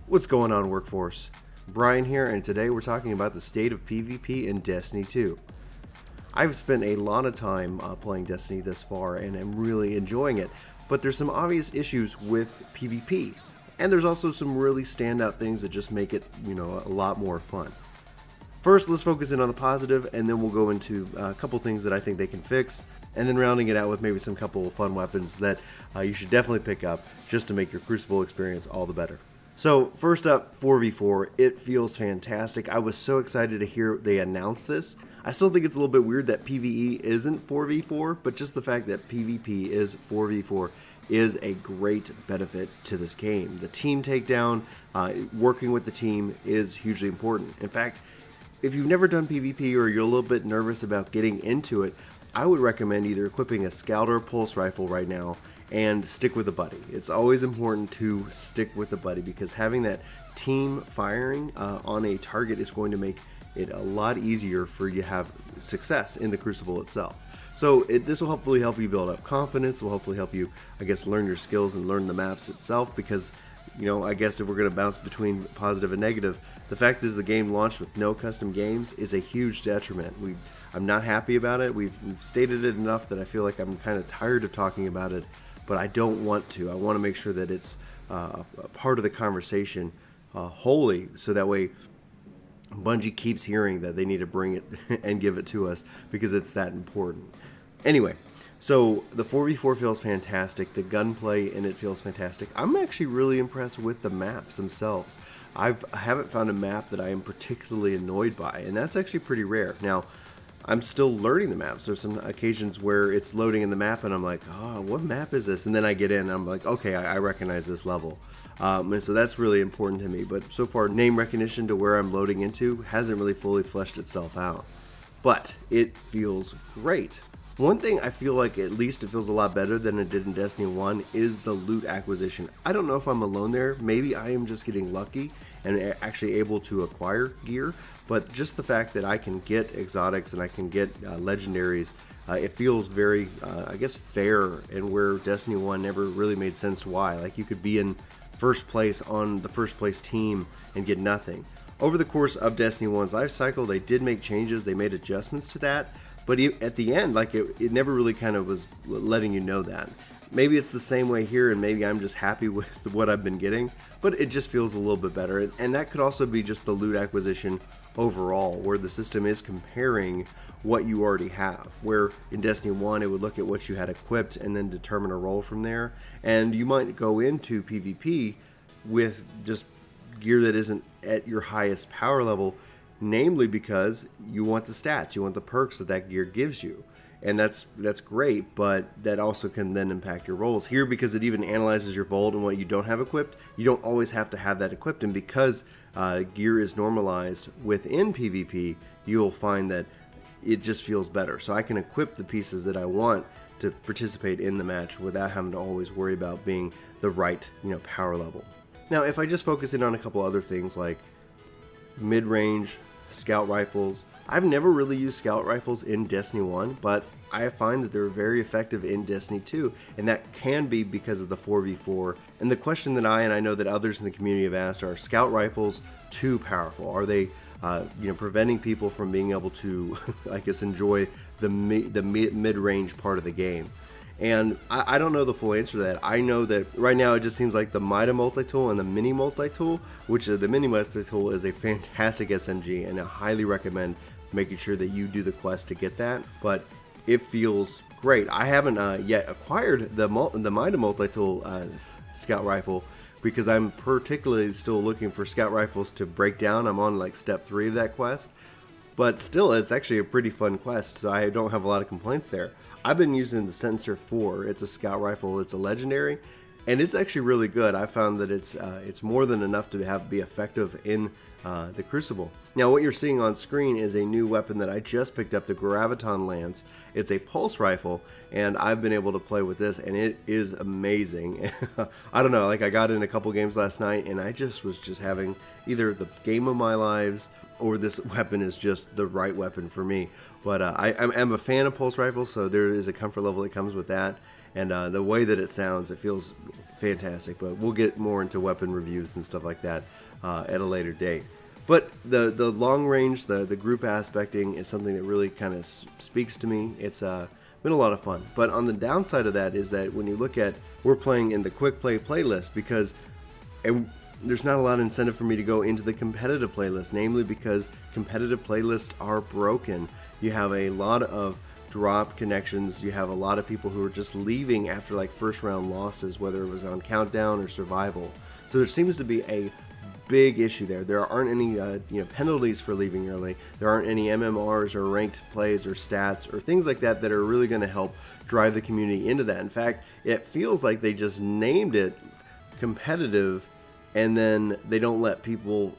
What's going on, workforce? Brian here, and today we're talking about the state of PvP in Destiny 2. I've spent a lot of time playing Destiny thus far, and I'm really enjoying it, but there's some obvious issues with PvP, and there's also some really standout things that just make it, a lot more fun. First, let's focus in on the positive, and then we'll go into a couple things that I think they can fix, and then rounding it out with maybe some couple of fun weapons that you should definitely pick up just to make your Crucible experience all the better. So first up, 4v4, it feels fantastic. I was so excited to hear they announce this. I still think it's a little bit weird that PvE isn't 4v4, but just the fact that PvP is 4v4 is a great benefit to this game. The team takedown, working with the team is hugely important. In fact, if you've never done PvP or you're a little bit nervous about getting into it, I would recommend either equipping a scout or a pulse rifle right now and stick with a buddy. It's always important to stick with a buddy because having that team firing on a target is going to make it a lot easier for you to have success in the Crucible itself. So this will hopefully help you build up confidence, will hopefully help you, learn your skills and learn the maps itself because, I guess if we're going to bounce between positive and negative, the fact is the game launched with no custom games is a huge detriment. I'm not happy about it. We've stated it enough that I feel like I'm kind of tired of talking about it, but I don't want to. I want to make sure that it's a part of the conversation wholly, so that way Bungie keeps hearing that they need to bring it and give it to us because it's that important. Anyway, so the 4v4 feels fantastic. The gunplay in it feels fantastic. I'm actually really impressed with the maps themselves. I haven't found a map that I am particularly annoyed by, and that's actually pretty rare. Now, I'm still learning the maps. There's some occasions where it's loading in the map and I'm like, oh, what map is this? And then I get in and I'm like, okay, I recognize this level. And so that's really important to me. But so far, name recognition to where I'm loading into hasn't really fully fleshed itself out. But it feels great. One thing I feel like at least it feels a lot better than it did in Destiny 1 is the loot acquisition. I don't know if I'm alone there. Maybe I am just getting lucky and actually able to acquire gear. But just the fact that I can get exotics and I can get legendaries, it feels very, fair, and where Destiny 1 never really made sense why. Like you could be in first place on the first place team and get nothing. Over the course of Destiny 1's life cycle, they did make changes, they made adjustments to that. But at the end, it never really kind of was letting you know that. Maybe it's the same way here, and maybe I'm just happy with what I've been getting, but it just feels a little bit better. And that could also be just the loot acquisition overall, where the system is comparing what you already have. Where in Destiny 1, it would look at what you had equipped and then determine a role from there. And you might go into PvP with just gear that isn't at your highest power level, namely because you want the stats, you want the perks that gear gives you. And that's great, but that also can then impact your roles. Here, because it even analyzes your vault and what you don't have equipped, you don't always have to have that equipped. And because gear is normalized within PvP, you'll find that it just feels better. So I can equip the pieces that I want to participate in the match without having to always worry about being the right, power level. Now, if I just focus in on a couple other things like mid-range, scout rifles. I've never really used scout rifles in Destiny 1, but I find that they're very effective in Destiny 2, and that can be because of the 4v4. And the question that I know that others in the community have asked are scout rifles too powerful? Are they preventing people from being able to, enjoy the mid-range part of the game? And I don't know the full answer to that. I know that right now it just seems like the Mida multi-tool and the Mini multi-tool, which the Mini multi-tool is a fantastic SMG, and I highly recommend making sure that you do the quest to get that. But it feels great. I haven't yet acquired the Mida multi-tool scout rifle because I'm particularly still looking for scout rifles to break down. I'm on step 3 of that quest. But still, it's actually a pretty fun quest, so I don't have a lot of complaints there. I've been using the Sensor 4. It's a scout rifle. It's a legendary, and it's actually really good. I found that it's more than enough to be effective in the Crucible. Now, what you're seeing on screen is a new weapon that I just picked up, the Graviton Lance. It's a pulse rifle, and I've been able to play with this, and it is amazing. I don't know, I got in a couple games last night, and I was having either the game of my lives, or this weapon is just the right weapon for me. But I'm a fan of pulse rifles, so there is a comfort level that comes with that. And the way that it sounds, it feels fantastic. But we'll get more into weapon reviews and stuff like that at a later date. But the long range, the group aspecting is something that really kind of speaks to me. It's been a lot of fun. But on the downside of that is that when you look at, we're playing in the quick play playlist because there's not a lot of incentive for me to go into the competitive playlist, namely because competitive playlists are broken. You have a lot of dropped connections. You have a lot of people who are just leaving after like first round losses, whether it was on countdown or survival. So there seems to be a big issue there. There aren't any penalties for leaving early. There aren't any MMRs or ranked plays or stats or things like that that are really going to help drive the community into that. In fact, it feels like they just named it competitive, and then they don't let people,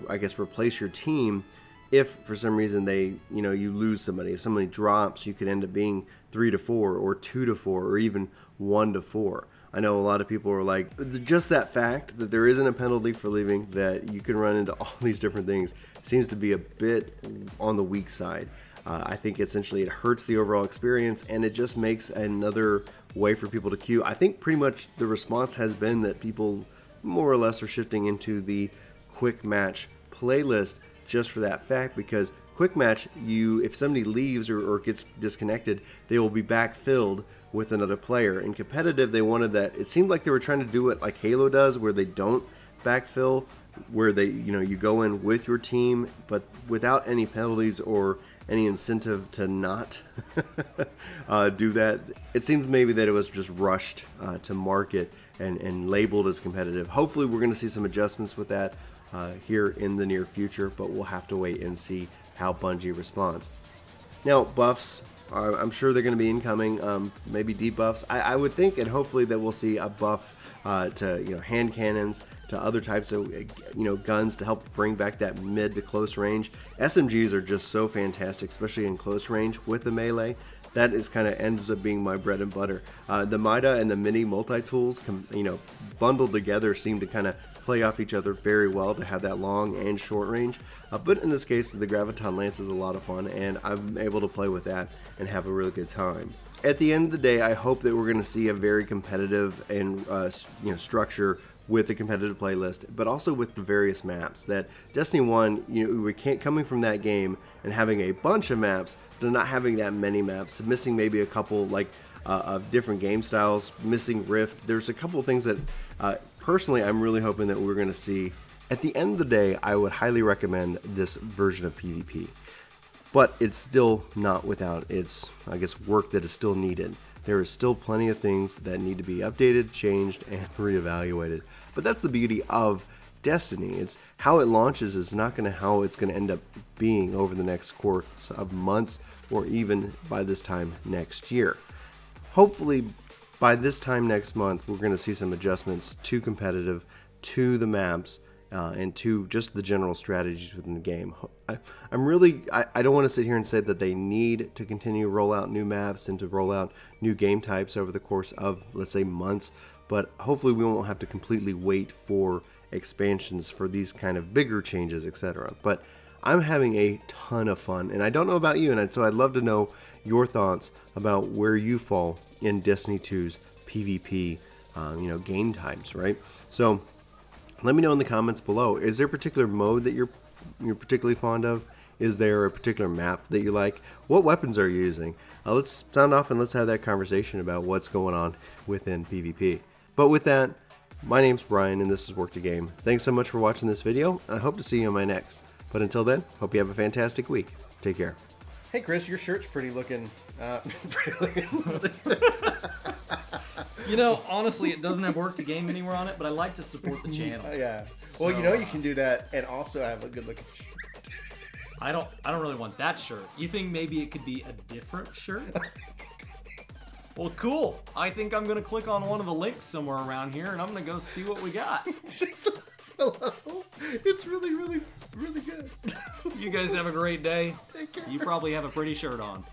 I guess, replace your team if for some reason you lose somebody. If somebody drops, you could end up being 3-4 or 2-4 or even 1-4. I know a lot of people are like, just that fact that there isn't a penalty for leaving, that you can run into all these different things, seems to be a bit on the weak side. I think essentially it hurts the overall experience, and it just makes another way for people to queue. I think pretty much the response has been that people more or less are shifting into the quick match playlist just for that fact, because quick match, if somebody leaves or gets disconnected, they will be backfilled with another player. In competitive, they wanted that. It seemed like they were trying to do it like Halo does, where they don't backfill, where they you go in with your team, but without any penalties or any incentive to not do that. It seems maybe that it was just rushed to market and labeled as competitive. Hopefully we're going to see some adjustments with that here in the near future, but we'll have to wait and see how Bungie responds. Now, buffs, I'm sure they're going to be incoming, maybe debuffs. I would think, and hopefully that we'll see a buff to hand cannons, to other types of guns to help bring back that mid to close range. SMGs are just so fantastic, especially in close range with the melee. That is kind of ends up being my bread and butter. The Mida and the mini multi-tools, bundled together, seem to kind of play off each other very well to have that long and short range. But in this case, the Graviton Lance is a lot of fun, and I'm able to play with that and have a really good time. At the end of the day, I hope that we're going to see a very competitive and structure with the competitive playlist, but also with the various maps. That Destiny 1, we can't, coming from that game and having a bunch of maps to not having that many maps, missing maybe a couple of different game styles, missing Rift. There's a couple of things that personally I'm really hoping that we're going to see. At the end of the day, I would highly recommend this version of PvP, but it's still not without its, work that is still needed. There is still plenty of things that need to be updated, changed, and reevaluated. But that's the beauty of Destiny. It's how it launches is not going to how it's going to end up being over the next course of months or even by this time next year. Hopefully by this time next month, we're going to see some adjustments to competitive, to the maps, and to just the general strategies within the game. I don't want to sit here and say that they need to continue to roll out new maps and to roll out new game types over the course of, let's say, months, but hopefully we won't have to completely wait for expansions for these kind of bigger changes, etc. But I'm having a ton of fun, and I don't know about you, and so I'd love to know your thoughts about where you fall in Destiny 2's PvP, game types, right? So let me know in the comments below. Is there a particular mode that you're particularly fond of? Is there a particular map that you like? What weapons are you using? Let's sound off and let's have that conversation about what's going on within PvP. But with that, my name's Brian and this is Work to Game. Thanks so much for watching this video. I hope to see you on my next. But until then, hope you have a fantastic week. Take care. Hey Chris, your shirt's pretty looking. Honestly, it doesn't have Work to Game anywhere on it, but I like to support the channel. Yeah. So, well, you can do that and also have a good looking shirt. I don't really want that shirt. You think maybe it could be a different shirt? Well, cool. I think I'm going to click on one of the links somewhere around here, and I'm going to go see what we got. Hello. It's really, really, really good. You guys have a great day. Take care. You probably have a pretty shirt on.